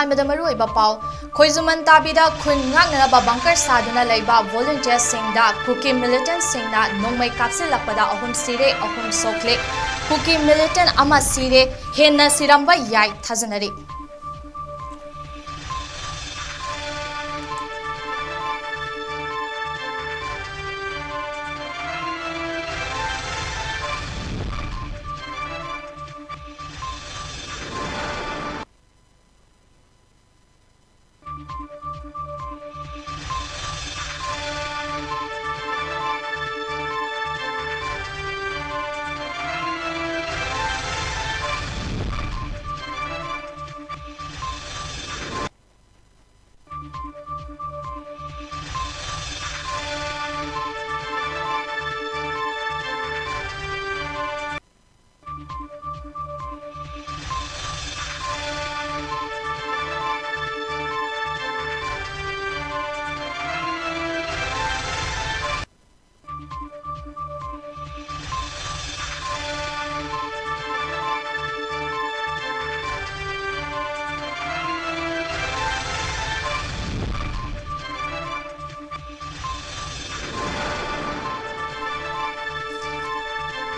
अहानबदा मरुइबा पाव खोइजुमन ताबीदा खुन ngaknaba bunker saduna leiba volunteers singda kuki militant singna nongmai kapsilakpada ahum sire ahum sokle kuki militant ama sire henna siramba yai thajanari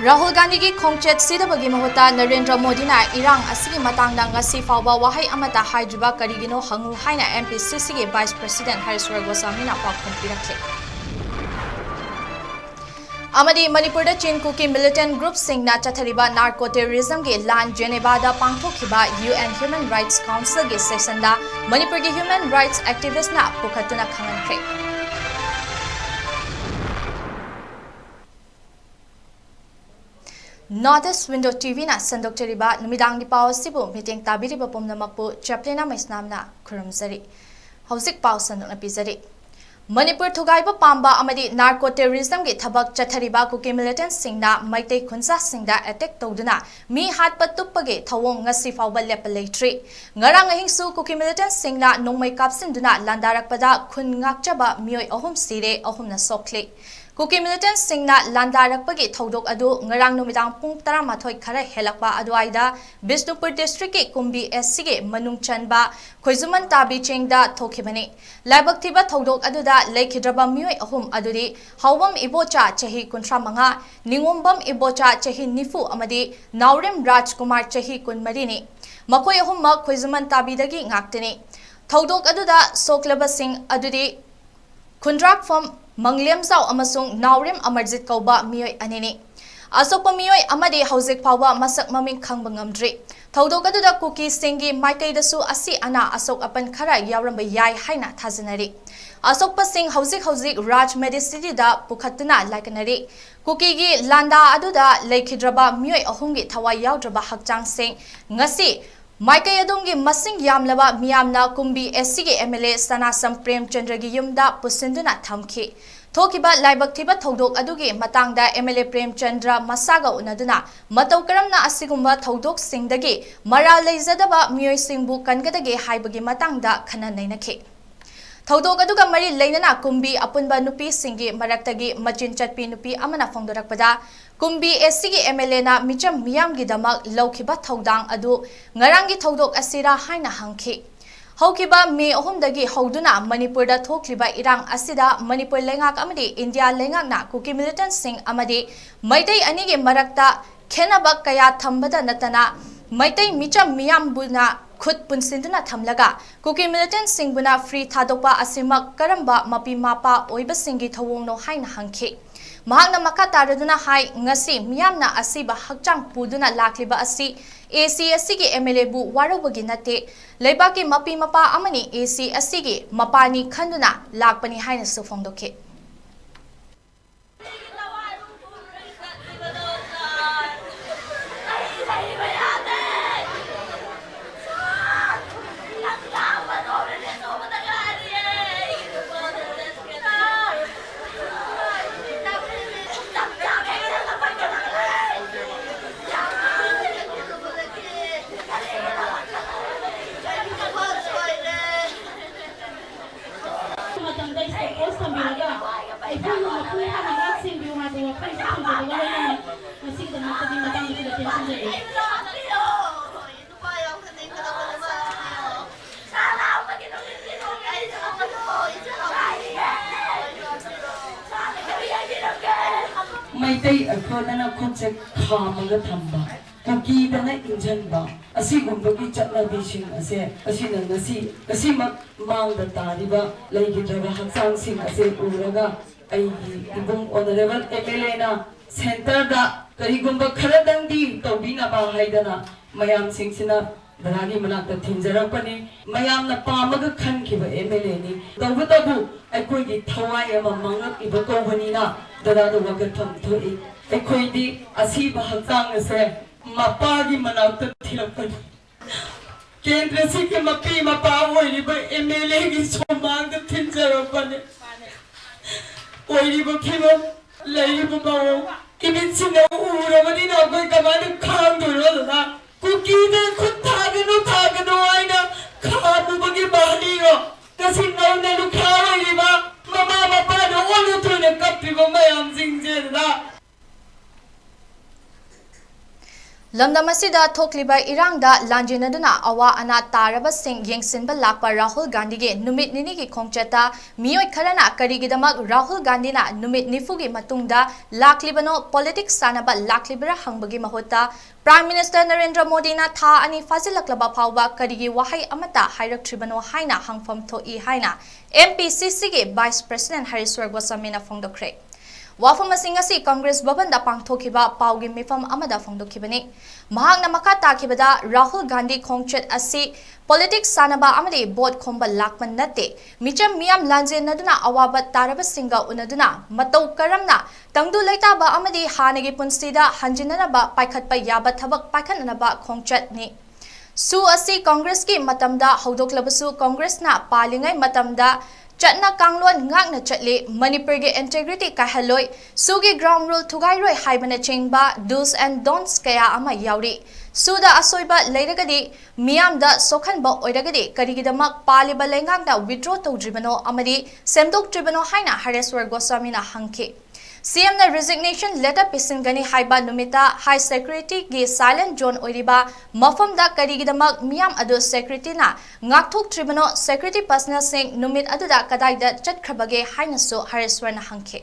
Rahul Gandhi ki khongchet sidabagi mahota Narendra Modi na Irang asigi matangda ngasi fawba wahai amata haidriba karigino hangu haina MPCC ki Vice President Hariswar Goswami na pakhum pirakle Amadi Manipur da Chin Kuki militant group singna chathariba narco terrorism ki lan Geneva da pangthokhiba UN Human Rights Council ki session da Manipur ki human rights activist na pukhatuna khangankre Northeast Window TV na sandok cheriba numidang di pau sibu meeting tabiri ba pomnamakpu CHAPLINA MAISNAM na kuramzari Hausik pau sandok na pizari Manipur thugaiba pamba amadi narco terrorism gi thabak chathariba kuki militant singna maitei khunsa singda attack tawduna mi hat patupage thawong ngasi fawba lepa leitri ngarang ahing su kuki militant singna nongmai kapsinduna landarakpada khun ngakchaba mioi ahum sire ahum na sokle Kuki militant singna landarakpagi thodok adu ngarang numidang pung 12 khara helakpa aduaida Bisnupur district ki Kumbi SC ge manung chanba khoizuman tabi chengda thokhibani laibak thiba thodok aduda leikhidraba mioi ahum aduri hawam ibocha chahi 35 ningombam ibocha chahi nifu amadi Naurem Rajkumar chahi 13 ni makoi ahum ma khoizuman tabi dagi ngaktini thodok aduda soklaba sing aduri Kundrak from Manglem Zau amasung Naurem Amarjit kauba mioi anini asokpa mioi amadi haujik phawa masak maming khangba ngamdri thodok aduda kuki singi maikai dasu asi ana asok apan khara yauramba yai haina thajanari asokpa sing haujik Raj Medicity da pukhatuna laikanari kuki gi landa aduda leikhidraba mioi ahumgi thawai yaudraba hakchang sing ngasi Maikai adongi masing yamlaba miyamna Kumbi SC ge MLA Sanasam Prem Chandra gi yumda pusinduna thamki thokiba laibak thiba thodok adugi matangda MLA Prem Chandra masaga unaduna matau karamna asigumba thodok singdagi mara leizadaba mioi singbu kangadage haibagi matangda khana nainakhe Thodok aduga mari leinana Kumbi apunba nupi singi maraktagi machin chatpi nupi amana phongdorakpada Kumbi SC gi MLA na micham miyam gi damak laukhiba thodang adu ngarangi thodok asira haina hangkhi haukiba me ohumdagi hauduna Manipur da thokliba irang asida Manipur lengak amadi India lengak na Kuki militant sing amadi maitai ani gi marakta khenaba kaya thambada natana maitai micham miyam buna khut punsinduna thamlaga Kuki militant singbuna free thadokpa asimak karamba mapi mapa oiba singi thawongno haina hangkhi mahakna makha taraduna hai ngasi miyamna asiba hakchang puduna lakliba asi ACSC gi MLA bu warobagi nate leibaki mapi mapa amani ACSC gi mapani khanduna lakpani haina su phongdokhe Maitei akhona khonse khamaga thamba kuki dana injanba asigumbogi chatnabi sing ase asina ngasi mang da tariba leigidra haksang sing ase uraga ai ibung honorable MLA na center da karigumba khaladandi tobina ba haidana mayam sing sina Darani manakta thinjarapani mayamna pamaga khankiba MLA ni tawbatabu aikoi thawai ama mangak iba tobani na darada wagatham thoi aikoi di asiba haksang ase mapagi manakta thilapani kendra sikhe mapi mapa oiriba MLA gi somangda thinjarapani oiriba khiba leiba bawo kibitsina urabani na koi kamana khangduro na Kuki de kuthagano aina khabu bagi bahniyo kasi nauna lukhawa riba mama papa no olu tune kapri ba mayam singjerda Lamdam asida thokliba irangda lanjinaduna awa ana taraba sing yengsinba lakpa Rahul Gandhi ge numit nini gi khongchata miyoi kharana karigidamak Rahul Gandhi na numit nifu gi matungda laklibano politics sanaba laklibra hangbagi mahota Prime Minister Narendra Modi na tha ani fazilaklaba phawba karigi wahai amata hairaktribano haina hangfam thoi haina MPCC ge Vice President Hariswar Goswami na phongdokre Wafam asing Congress Bhavan da pangthokiba paugi mifam amada phongdokhibani mahakna makha takibada Rahul Gandhi khongchet asi politics sanaba amadi board khomba lakman nate micham miyam lanje naduna awaba taraba singa unaduna matau karamna tangdu laitaba amadi hanagi punsida hanjinanaba paikhatpa yaba thabak paikhananaba khongchet ni su asi Congress ki matamda haudoklabasu Congress na palingai matamda Chatna Kanglon ngakna chatli Manipur ge integrity kahaloi sugi ground rule thugairoi haibana chengba do's and don'ts kaya ama yauri suda asoiba leiragadi miyamda sokhanba oiragadi karigidamak paliba lengakna withdraw tawdribano amadi semdok tribano haina Hareswar Goswami na hangke CM na resignation letter pisingani haiba numita high security ge silent zone oiriba mafam da karigidamak miyam adu security na ngakthok tribano security personnel sing numit adu da kadai da chatkharbage haina so Hareswar na hangke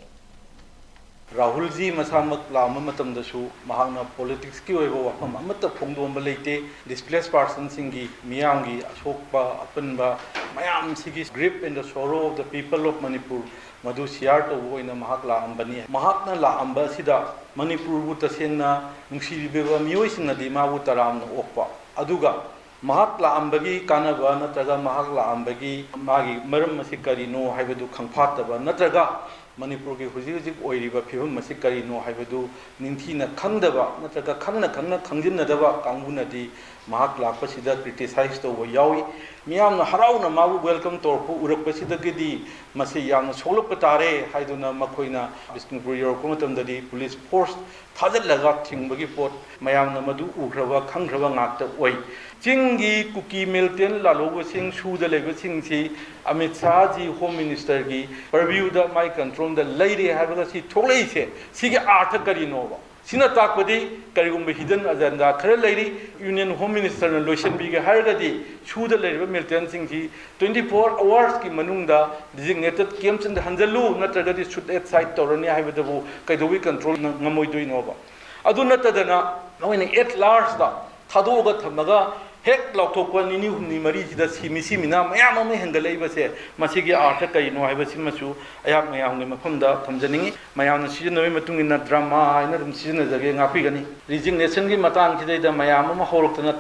Rahul ji masamak lama matam da su mahakna politics ki oiba wafam amata phongdomba leite displaced person singi miyam gi asokpa apanba mayam sigi grip in the sorrow of the people of Manipur Madu share to oina mahak la ambani mahakna la amba sida Manipur bu tasengna nungsiribeba miyoi singna di ma bu taram na okpa aduga mahak la ambagi kanaba natraga mahak la ambagi magi maram masi karino haibadu khangphataba natraga Manipur ki huji oiriba phibam masi karino haibadu ningthina khangdaba natraga khangna khangjinadaba kangunadi mahak lakpa sida criticize to wa yawi miyamna harauna mabu welcome torpu urakpasidagidi masi yamna solukpa tare haiduna makoina Bisnupur yorko matamdadi police force thajallaga thingbagi pot mayamna madu ugraba khangraba ngakta oi chingi kuki milten lalogo sing suda lego singsi Amit Shah ji home minister gi purview da my control da laire habaga si tholei se sige artha karino ba Sina takpadi karigumba hidden agenda khara lairi union home minister na lotion bi ga hargadi chuda lairiba milton sing ji 24 hours ki manungda designated camps and hanjalu natragadi shoot at site torani haibadabu kaidowi control ngamoi doino ba adu natadana noine at large da thadoga thamaga hek laukthokpa nini humni mari sida simisi mina mayam ama hengalaiba se masigi artha kaino haiba simasu ayak mayam ngi mafamda thamjaningi mayam na sijinawi matungina drama ina dum sijina jage ngapigani resignation gi matang kidai mayam ama holoktana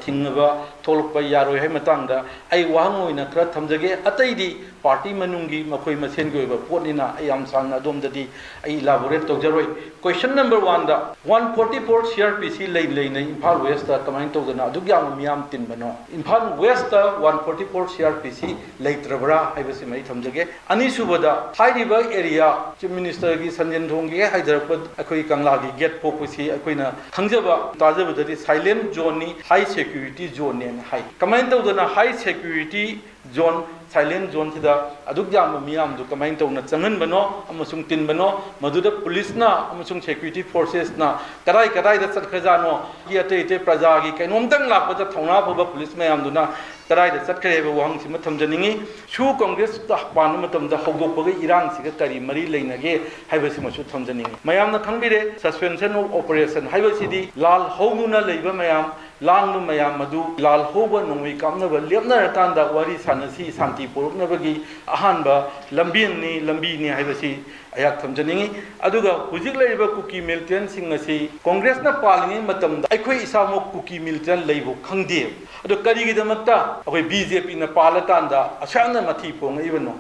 thingba tholokpa yaroi hai matangda ai wangoina kra thamjage ataidi party manungi makoi masen gi oiba potnina ayam sang adomdadi ai elaborate tawjaroi question number 1 da 144 CRPC lei nei Imphal West ta kamain tawdana adugyam miyam tinbano Imphal West ta 144 CRPC leitrabra haibasi mai thamjage ani subada thairiba area chief minister gi Sanjan Thonggi Hyderabad akoi Kangla gi gate popusi akoina thangjaba tajabadari silent zone ni high security zone ne hai kamain tawdana high security zone silent zone sida adugyam miyam du kamain tawna changan bano amasung tin bano maduda police na amasung security forces na kadai da satkhajano gi ate praja gi kainom tang lakpa thongna phoba police mayam duna ꯀꯗꯥꯏꯗ ꯆꯠꯈ꯭ꯔꯦ ꯍꯥꯏꯕ ꯋꯥꯍꯪꯁꯤꯃ ꯊꯝꯖꯅꯤꯡꯉꯤ ꯁꯨ ꯀꯣꯡꯒ꯭ꯔꯦꯁꯇ ꯄꯥꯟꯕ ꯃꯇꯝꯗ ꯍꯧꯗꯣꯛꯄꯒ ꯏꯔꯥꯡꯁꯤꯒ ꯀꯔꯤ ꯃꯔꯤ ꯂꯩꯅꯒꯦ ꯍꯥꯏꯕꯁꯤꯃꯁꯨ ꯊꯝꯖꯅꯤꯡꯉꯤ ꯃꯌꯥꯝꯅ ꯈꯪꯕꯤꯔꯦ suspension of operation ꯍꯥꯏꯕꯁꯤꯗꯤ ꯂꯥꯜ ꯍꯧꯗꯨꯅ ꯂꯩꯕ ꯃꯌꯥꯝ ꯂꯥꯡꯕ ꯃꯌꯥꯝ ꯑꯗꯨ ꯂꯥꯜ ꯍꯧꯕ ꯅꯣꯡꯃꯩ ꯀꯥꯞꯅꯕ ꯂꯦꯞꯅꯔꯀꯥꯟꯗ ꯋꯥꯔꯤ ꯁꯥꯟꯅꯁꯤ ꯁꯥꯟꯇꯤ ꯄꯨꯔꯛꯅꯕꯒꯤ ꯑꯍꯥꯟꯕ ꯂꯝꯕꯤꯅꯤ ꯍꯥꯏꯕꯁꯤ ꯑꯩꯍꯥꯛ ꯊꯝꯖꯅꯤꯡꯉꯤ ꯑꯗꯨꯒ ꯍꯧꯖꯤꯛ ꯂꯩꯔꯤꯕ ꯀꯨꯀꯤ ꯃꯤꯂꯤꯇꯦꯟꯁꯤꯡ ꯑꯁꯤ ꯀꯣꯡꯒ꯭ꯔꯦꯁꯅ ꯄꯥꯜꯂꯤꯉꯩ ꯃꯇꯝꯗ ꯑꯩꯈꯣꯏ ꯏꯁꯥꯃꯛ ꯀꯨꯀꯤ ꯃꯤꯂꯤꯇꯦꯟ ꯂꯩꯕꯨ ꯈꯪꯗꯦ ꯑꯗꯣ ꯀꯔꯤꯒꯤꯗꯃꯛꯇ ꯑꯩꯈꯣꯏ BJPꯅ ꯄꯥꯜꯂꯀꯥꯟꯗ ꯑꯁꯥꯝꯅ ꯃꯊꯤ ꯐꯣꯡꯉꯛꯏꯕꯅꯣ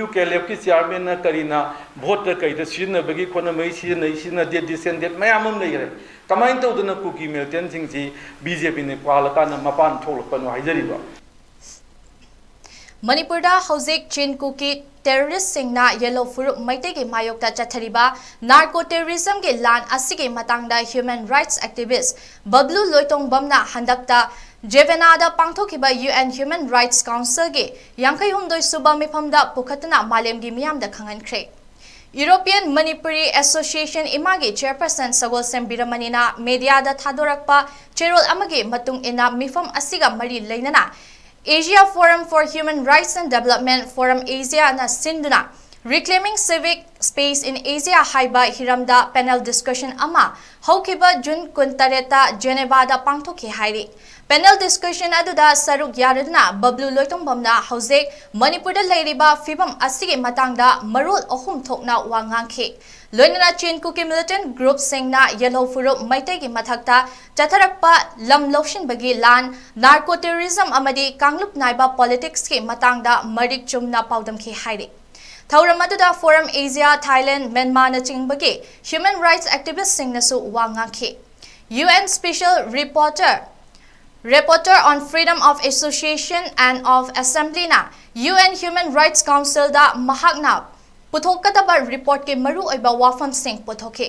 UKLFꯀꯤ ꯆꯤꯌꯥꯔꯃꯦꯟꯅ ꯀꯔꯤꯅ ꯚꯣꯠꯇ ꯀꯩꯗ ꯁꯤꯖꯤꯟꯅꯕꯒꯤ ꯈꯣꯠꯅꯕꯒꯤ ꯁꯤꯖꯤꯟꯅꯗꯦ ꯗꯤꯁꯦꯟꯗꯦꯠ ꯃꯌꯥꯝ ꯑꯃ ꯂꯩꯈ꯭ꯔꯦ ꯀꯃꯥꯏꯅ ꯇꯧꯗꯅ ꯀꯨꯀꯤ ꯃꯤꯂꯤꯇꯦꯟꯁꯤꯡꯁꯤ BJPꯅ ꯄꯥꯜꯂꯀꯥꯟꯗ ꯃꯄꯥꯟ ꯊꯣꯛꯂꯛꯄꯅꯣ ꯍꯥꯏꯖꯔꯤꯕ ꯃꯅꯤꯄꯨꯔꯗ ꯍꯧꯖꯤꯛ ꯆꯤꯟ ꯀꯨꯀꯤ ꯇꯦꯔरिꯁꯁꯤꯡꯅ ꯌꯦꯜꯂꯣ ꯐꯨꯔꯨꯞ ꯃꯩꯇꯩꯒꯤ ꯃꯥꯌꯣꯛꯇ ꯆꯠꯊꯔꯤꯕ ꯅꯥꯔꯀꯣ ꯇꯦꯔरिꯖꯝꯒꯤ ꯂꯥꯟ ꯑꯁꯤꯒꯤ ꯃꯇꯥꯡꯗ ꯍ꯭ꯌꯨꯃꯦꯟ ꯔꯥꯏꯠꯁ ꯑꯦꯛꯇꯤꯚꯤꯁꯠ ꯕꯕꯂꯨ ꯂꯣꯏꯇꯣꯡꯕꯝꯅ ꯍꯟꯗꯛꯇ ꯖꯦꯚꯦꯅꯥꯗ ꯄꯥꯡꯊꯣꯛꯈꯤꯕ UN ꯍ꯭ꯌꯨꯃꯦꯟ ꯔꯥꯏꯠꯁ ꯀꯥꯎꯟꯁꯤꯜꯒꯤ 52 ꯁꯨꯕ ꯃꯤꯐꯝꯗ ꯄꯨꯈꯠꯇꯨꯅ ꯃꯥꯂꯦꯝꯒꯤ ꯃꯤꯌꯥꯝꯗ ꯈꯪꯍꯟꯈ꯭ꯔꯦ यूरोपियन मणिपुरी एसोसिएशन इमागी चेयरपर्सन सगोलसेम बिरमणिना मीडियादा थादोरकपा चेरोल अमगे मतुंग इना मिफम असिगा मरी लेनना Asia forum for human rights and development forum Asia ना सिंधुना Reclaiming Civic Space in Asia हाइबा हिरमदा पैनल डिस्कशन अमा हौखिबा जून 28 जेनेवादा पांगथोखे हाइरि पैनल डिस्कशन अदुदा सरुक यारदना बबलू लोइतोंबमना हौजेक मणिपुरदा लैरिबा फिबम असिगे मतांगदा मरोल अहुम थोकना वा nganखे लोइनना चीन कुकी मिलिटेंट ग्रुप सिंगना येलो फुरुप मैतेगी मथक्ता चथरकपा लम लौशिनबगी लान नार्को टेररिज्म अमदी कांगलुप नाइबा पॉलिटिक्स के मतांगदा मरिक चुमना पाउदमखे हाइरि थौरम अदुदा फोरम एशिया थाईलैंड म्यांमार न चिंगबगे ह्यूमन राइट्स एक्टिविस्ट सिंगनसु वा nganखे UN Special Reporter on Freedom of Association and of Assembly na UN Human Rights Council da mahakna puthokataba report ke maru oiba wafam sing puthoke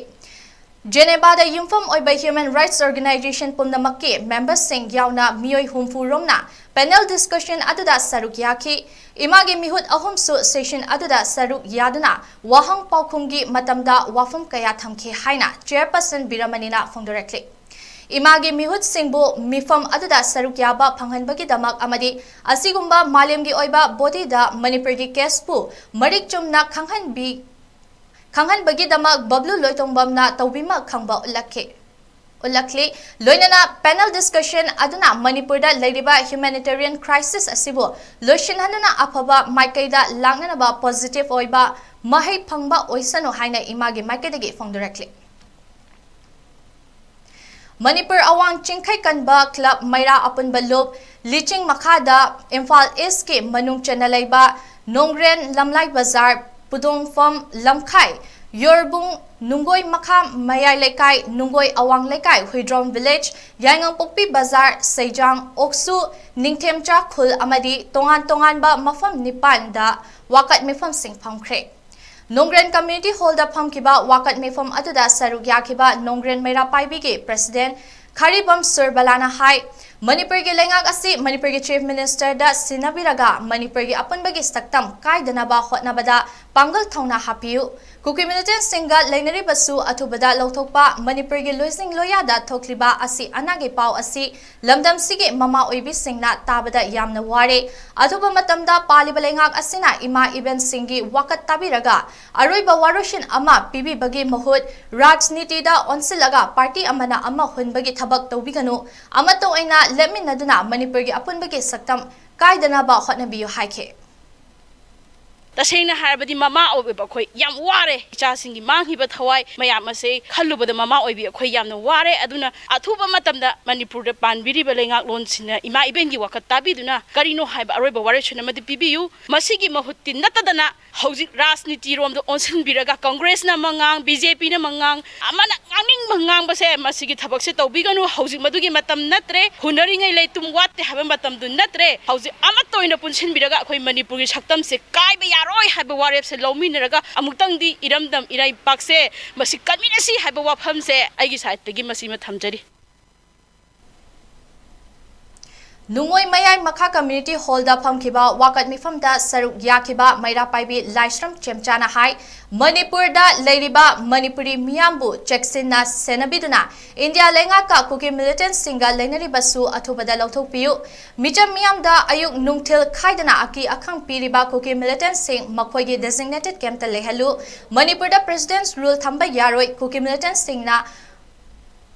Geneva da yumfam oiba Human Rights Organization pumnamakki members sing yauna miyoi humfu romna panel discussion aduda saruk yaki imagi mihut ahum su session aduda saruk yaduna wahang paukhumgi matamda wafam kaya thamkhe haina chairperson Biramanina directly Imagi mihut singbu mifam aduda saruk yaba phanghanbagi damak amadi asigumba malemgi oiba body da Manipurgi case pu marik chumna khanghanbagi damak bablu loitongbamna tawbima khangba ulakhle loinana panel discussion aduna Manipurda leiriba humanitarian crisis asibu loishinhanana afaba maikaida langnana ba positive oiba mahai phangba oisanu haina imagi maikaidagi phone directly Manipur awang chingkhai kanba club maira apunba lob liching makhada Imphal East ke manung chanalaiba Nongren Lamlai Bazar Pudongfam Lamkhai Yorbung Nungoi Makha Mayai Lekai Nungoi Awang Lekai Huidrom Village Yangang Pokpi Bazar Sejang Oksu Ningthemcha Khul amadi tongan ba mafam nipan da wakat mifam sing phamkhre Nongren Community Hall da phamkiba wakat mifam aduda saruk yakiba Nongren Meira Paibigi President Kharibam Surbalana Hai Manipur gi lengak asi Manipur gi Chief Minister da sinabiraga Manipur gi apunbagi saktam kaidanaba hotnabada pangal thongna hapiu Kuki militant singa lainari basu athubada lauthokpa Manipur gi loising loya da thokliba asi anagi pau asi lamdam sige mama oibi singna tabada yamna ware athuba matamda paliba lengak asina ima event singi wakat tabiraga aroiba waroshin ama pibi bagi mahut rajniti da onsilaga party amana ama hunbagi thabak tawbiganu amato aina leminaduna Manipur gi apunbagi saktam kaidana ba hotnabiyu haike तसेंगना हारबदी ममा ओबे अखोय याम वारे इचासिंगी मांगिबा थवाय मयाम असे खल्लुबदा mama ओबे अखोय यामना वारे अदुना अथुबा मतमदा मणिपुरदा पानबिरिबा लेंगाक लोनसिना इमा इबेंगी वखत ताबिदुना करिनो हाइबा अरोयबा वारेछन मदि पिबियु मसिगी महुत्ति नतदना हौजिक राजनीति रोमदो ओनसिनबिरगा कांग्रेसना मंगांग BJP ना मंगांग अमना ngang mangang base masigi thabak se tawbiganu hauji madugi matam natre hunaringai leitum watte haba matam du natre hauji amatoina punsin biraga akhoi Manipur gi saktam se kaiba yaroi haba warep se lawminaraga amuktang di iramdam irai pakse masi kaminasi haba wafam se aigi side tagi masi ma thamjari Nungoi Mayai Makha Community Hall da Phamkiba Wakat Mifam da Saruk Yakiba Maira Paibi Laishram Chemchana Hai Manipur da Leiriba Manipuri Miyambu Cheksina Senabiduna India Lenga ka Kuki Militant Singa Lenari Basu Atubada Lautopiu Mijam Miyam da Ayuk Nungtil Kaidana Aki Akang Piriba Kuki Militant Sing Makhoigi designated Kemta Lehalu Manipur da President's Rule Thamba Yaroi Kuki Militant Sing na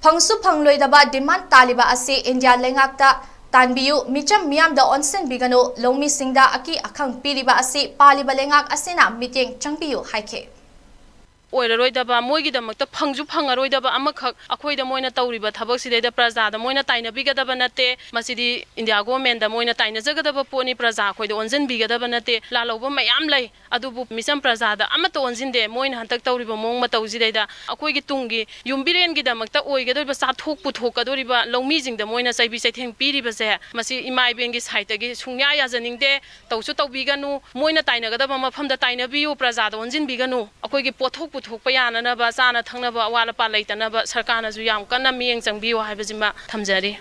Pangsu Pangloidaba Demand Taliba Asi India Lengakta Tanbiyu Micham Miam da Onsen Bigano Lomi Singda Aki Akang Piriba Asi Paliba Lengak Asina Meeting Changbiyu Haike Oiroidaba Moigidamata Pangju Pangaroidaba Amakak Akoida Moina Tauriba Taboxide Praza the Moina Taina Bigadabanate Masidi India Gomen the Moina Taina Zagadaba Pony Praza Koi the Onzen Bigadabanate Laloba Mayamlay Adubu Misam Praza the Amatonzin de Moin Hantak Tauriba Mongma Tauzida Akoigi Tungi Yumbiren Gidamakta Oigado Satuk Puthokadoriba Lomizing the Moina Sabi Satin Piribase Masi Imai Bengis Haitagi Sunya Zaning de Tausuta Biganu Moina Taina Gadaba from the Taina Biu Praza the Onzin Biganu Akoigi Potok Thukpayana ba sana thangnaba wala pa leitanaba sarkarna ju yam kanna miyeng changbiyo haibajima thamjari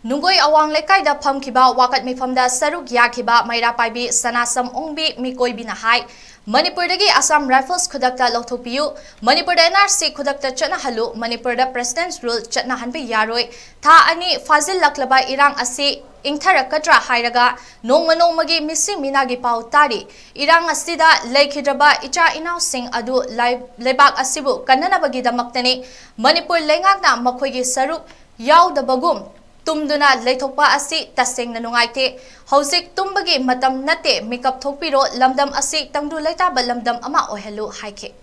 Nungoi Awang Lekai da Phamkiba Wakat Mifamda Saruk Yakiba Maira Paibi Sanasam Ongbi Mikoi Binahai Manipur dagi Assam Rifles Khudakta Loktopiu Manipur da NRC Khudakta Chana Halu Manipur da President's Rule Chatna Hanbi Yaroi Tha Ani Fazil Laklaba Irang Asi Ingtharakatra Hairaga Nongmagi Misi Minagi Pau Tari Irang Asida Laikhidraba Icha Inaw Sing Adu Lebak Asibu Kananabagi Damaktani Manipur Lengakna Makhoigi Saruk Yaw da Bagum Tumduna Leithokpa Asi Taseng na Nungaite Hausik Tumbagi Matam Nate Mikap Thokpiro Lamdam Asi Tangdu Leitaba Lamdam Ama Ohelu Haike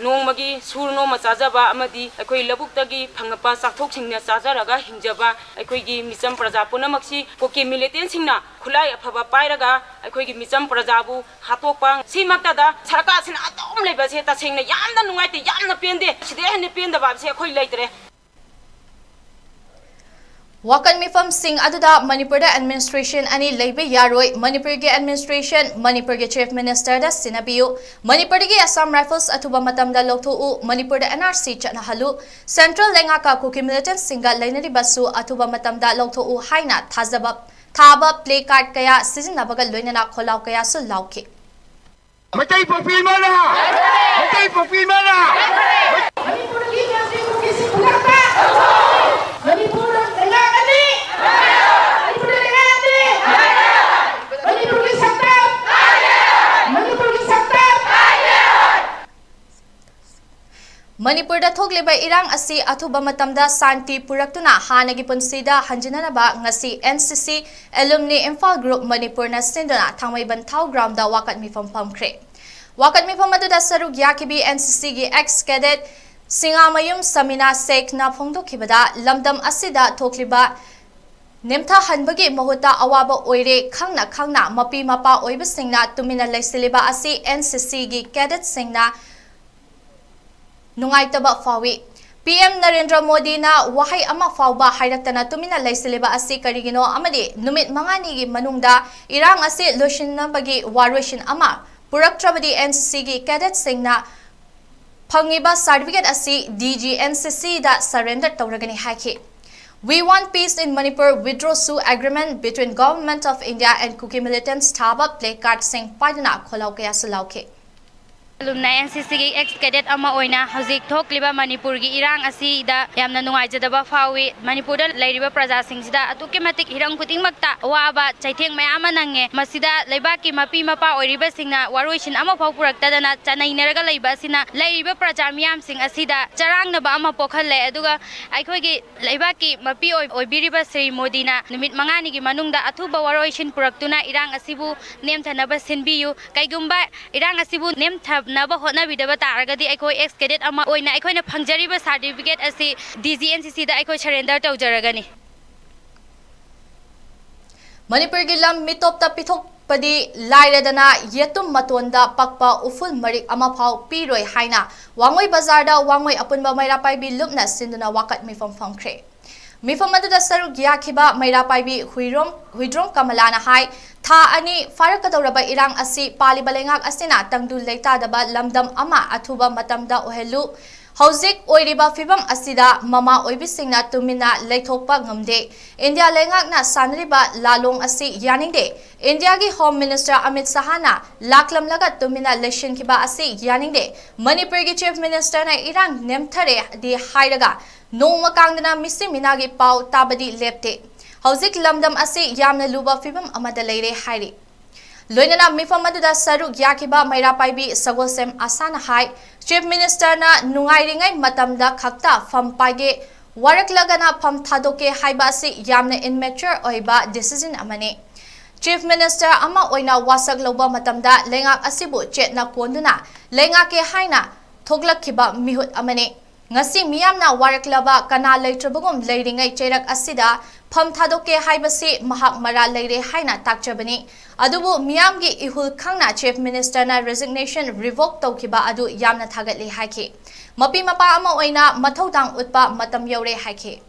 Nongmagi Surno Masajaba Amadi Akoi Labuktagi Pangapa Saktoksingna Sajaraga Hinjaba Akoigi Misam Praja Punamaksi Koki Militant Singna Kulai Apaba Pairaga Akoigi Misam Prajabu Hatokpang Simaktada Sarakasin Atom Lebase Tasingna Yamda Nungaite Yamna Pende Sidehne Penda Babse Akoi Laitre Wakan Mifam Singh Aduda Manipur da Administration Ani Leibe Yaroi Manipur ge Administration Manipur ge Chief Minister da Sinabiu Manipur ge Assam Rifles Atuba Matam da Loktu Manipur da NRC Chatna Halu Central Lengaka Kuki Militant Singa Lainari Basu Atuba Matam da Loktu Haina Thaba play card kaya Sizinabaga Loinana Kholau kaya su lauke Matay profil mana Matay profil mana Manipur ki kasi kisi pulaka Manipur Manipur da thokleba irang asi athuba matamda santi puraktuna hanagi punsida hanjinanaba ngasi NCC alumni Imphal Group Manipur na sindona thangmaiban thau ground da wakat mifam pamkhre wakat mifam adu da saruk yakibi NCC gi ex cadet Singamayum Samina Sheikh na phongdokhibada lamdam asida thokliba Nemtha hanbagi mahuta awaba oire khangna mapi mapa oiba singna tumina leisiliba asi NCC gi cadet singna Nungaitaba Fawi PM Narendra Modi na wahay ama fawba hairatana tumina laisiliba asi karigino amadi numit mangani gi manungda irang asi lotion nambagi warishin ama puraktrabadi NCC gi cadet singna phangiba certificate asi DG NCC da surrender tawragani haki We want peace in Manipur withdraw sue agreement between Government of India and Kuki militants Thaba placard sing paidana kholau kaya sulauke Alumni NCC ex cadet ama oina hazik thokliba Manipur gi irang asi da yamna nungaijadaba fawi Manipur da leiriba praja singsida atuki matik hirang kuting makta waba chaitheng mayama nange masida leibaki mapi mapa oiriba singna waroishin ama phaupurakta dana chanainaraga leiba sina leiriba praja miyam sing asida charang na ba ama pokhalle aduga aikhoi gi leibaki mapi oibiriba Sri Modi na numit mangani gi manungda athuba waroishin puraktuna irang asibu nemthanaba sinbiyu kaigumba irang asibu nemtha Naba hotna bidaba taragadi aikoi ex cadet ama oina aikoi na phangjariba certificate asi DGNCC da aikoi surrender tawjaragani Manipur gi lam mitopta pithok padi lairadana yetum matonda pakpa uful marik ama phau piroi haina wangoi bazar da wangoi apunba maira paibi lupna sinduna wakat mifam famkhre mifam adu da saruk yakhiba maira paibi huidrom kamalana hai Tha ani farakadawraba irang asi palibalengak asina tangdu leitadaba lamdam ama athuba matamda ohelu Hauzik oiriba fibam asida mama oibisingna tumina leithokpa ngamde India lengakna sanriba lalong asi yaningde India gi Home Minister Amit Sahana laklamlaga tumina leshin kiba asi yaningde Manipur gi Chief Minister na irang nemthare di hairaga nongma kangdana misimina gi pau tabadi lepte Hauzik lamdam asi yamna luba fibam amada leire hairi Loinana mifam aduda saruk yakiba maira paibi sagosem asana hai Chief Minister na nungairingai matamda khakta fam paige waraklagana fam thadoke haiba asi yamna immature oiba decision amane Chief Minister ama oina wasak loba matamda lengak asibu chetna konduna lengake haina thoglakhiba mihut amane ngasi miyamna waraklaba kana leitrabugum leiringai cherak asida fam thadoke haibasi mahak mara leire haina takchabani adubu miyamgi ihul khangna Chief Minister na resignation revoke tawkiba adu yamna thagatli haiki mapi mapa ama oina mathaudang utpa matam yore haiki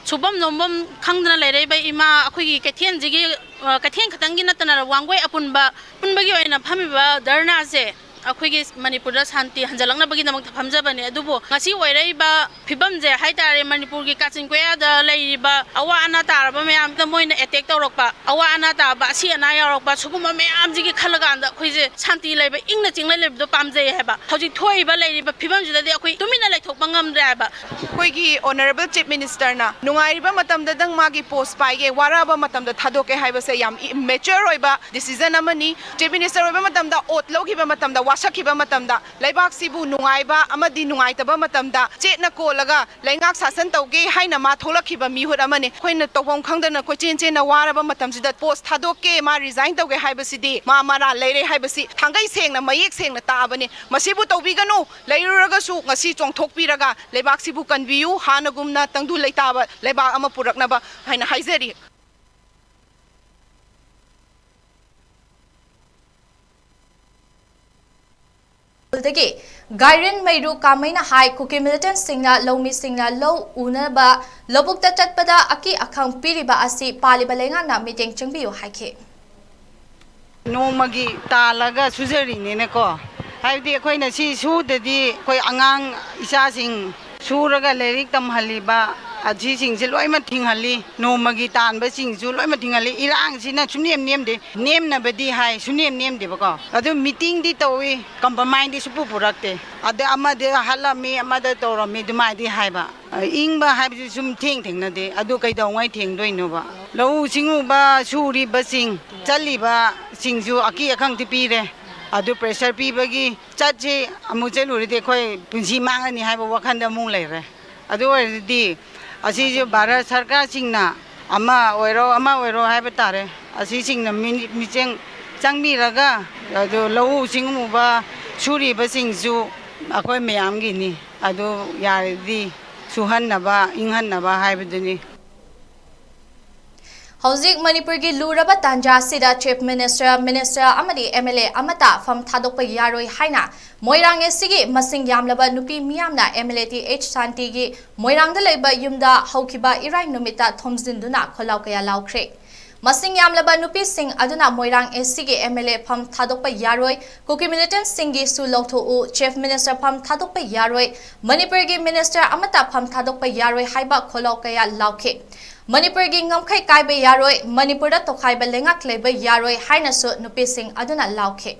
Subam nombam khangdana leire ba ima akhoi kathien jigi kathien khatangi natana wangwai apunba punbagi oina phamiba dharna se akhoi gi Manipur da shanti hanjalangna bagi namak phamja bane adubo ngasi oirai ba phibam je haitare Manipur gi kachin koya da leiba awa ana taraba mayam da moina attack tawrokpa awa ana ta ba si ana yarokpa suguma mayam jigi khalaga anda akhoi je shanti leiba ingna chingla lebdo pamje heba hoji thoi ba leiba phibam je da akhoi tumina laithok bangam raba koi gi honorable chief minister na nungai ba matam da dang magi post paige waraba matam da thadoke haiba se yam immature oiba decision amani chief minister oiba matam da otlo gi ba matam da wasakhiba matamda laibak sibu nungaiba amadi nungaitaba matamda chetna kolaga laingak sasan tawge haina ma tholakhiba mihut amane khoina tawbam khangdana ko chen chen na waraba matamsida post thadoke ma resign tawge haibasidi ma mara leire haibasi thangai sengna mayek sengna taabane masibu tawbiganu leiruraga su ngasi chongthokpiraga laibak sibu kanbiyu hanagumna tangdu leitaba laibak ama puraknaba haina haizeri Dagi Gairin Meiru Kamaina Hai Kuki Militant Singna Lomi Singna Low Unaba Lobukta Chatpada Aki Akang Piriba Asi Palibalenga na meeting Changbiyo Haike No Magi Talaga Suzeri Neneko Haidi Akoina Si Su Dedi Koi Angang Isa Sing Suraga Lerik Tam Haliba Aji Sing Siloi Mating Hali No Magi Tan Basing Zuloi Mating Hali Ilang Sina Suniem Niem de Niem na Badi Hai Suniem Niem de Bako Adu meeting di Tawi Compromise di Supu Purakte Ada Ama de Halami Amada Tora Mi Dumai di Haiba Ingba Hai Sum Ting Ting na de Adu Kai Dong Wai Ting Doi Nova Lau Singu Ba Suri Basing Chali Ba Sing Su Aki Akang Tipire Adu pressure pi bagi Chachi Amujelu de Koi Punsi Mangani Haiba Wakanda Mung Lere Adu di Asi jo Bharat Sarkar singna ama oiro haiba tare asi singna micheng changmiraga adu lau singmuba suri ba singsu akoi mayam gi ni adu yaridi suhannaba inghannaba haibaduni Hauzik Manipur gi luraba tanja sida Chief Minister amadi MLA amata fam thadokpa yaroi haina Moirang sigi masing yamlaba nupi miyamna MLA H Santi gi Moirang da leiba yumda haukiba irai numita thomjinduna kholau kaya laukre masing yamlaba nupi sing aduna Moirang sigi MLA fam thadokpa yaroi Kuki Militant Singi su lotho u Chief Minister fam thadokpa yaroi Manipur gi Minister amata fam thadokpa yaroi haiba kholau kaya lauke Manipur gi ngamkhai kaiba yaroi Manipur da tokhaiba lengak leba yaroi haina su nupi sing aduna lauke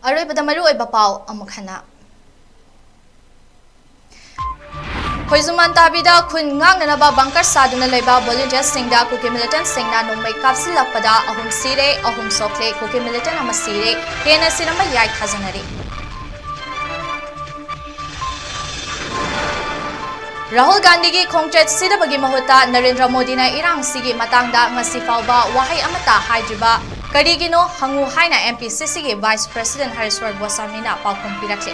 Aroy Badamaru ay Bapao Amukhana Hoizuman Tabida Kun Ngang Nanaba Bankar Saduna Leba Volunteer Singda Kuki Militant Singna Numay Kapsi Lakpada Ahum Sire Ahum Sokle Kuki Militant Amasire Kena Sinamba Yai Khazanari Rahul Gandhi ki khongchet sidabagi mahuta Narendra Modi na irang sigi matangda ngasi fauba wahai amata haidriba karigino hangu haina MPCC ki Vice President Hariswar Goswami na paukhum pirakle.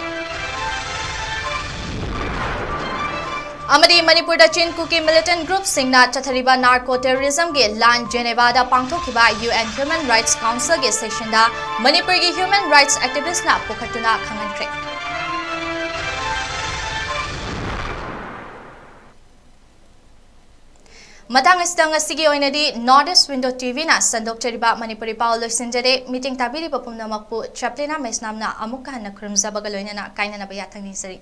Amadi Manipur da Chin Kuki militant group singna chathariba narco terrorism ge land Geneva da pangthokhiba UN Human Rights Council ge session da Manipur gi human rights activist na pukhatuna khangankre. Matang istang asigi oinadi Northeast Window TV na sandok chariba Manipuri Paul Loisinjade meeting tabiri papumna makpu CHAPLINA MAISNAM na amukka na kurumza bagaloina na kaina na bayathang ni sari.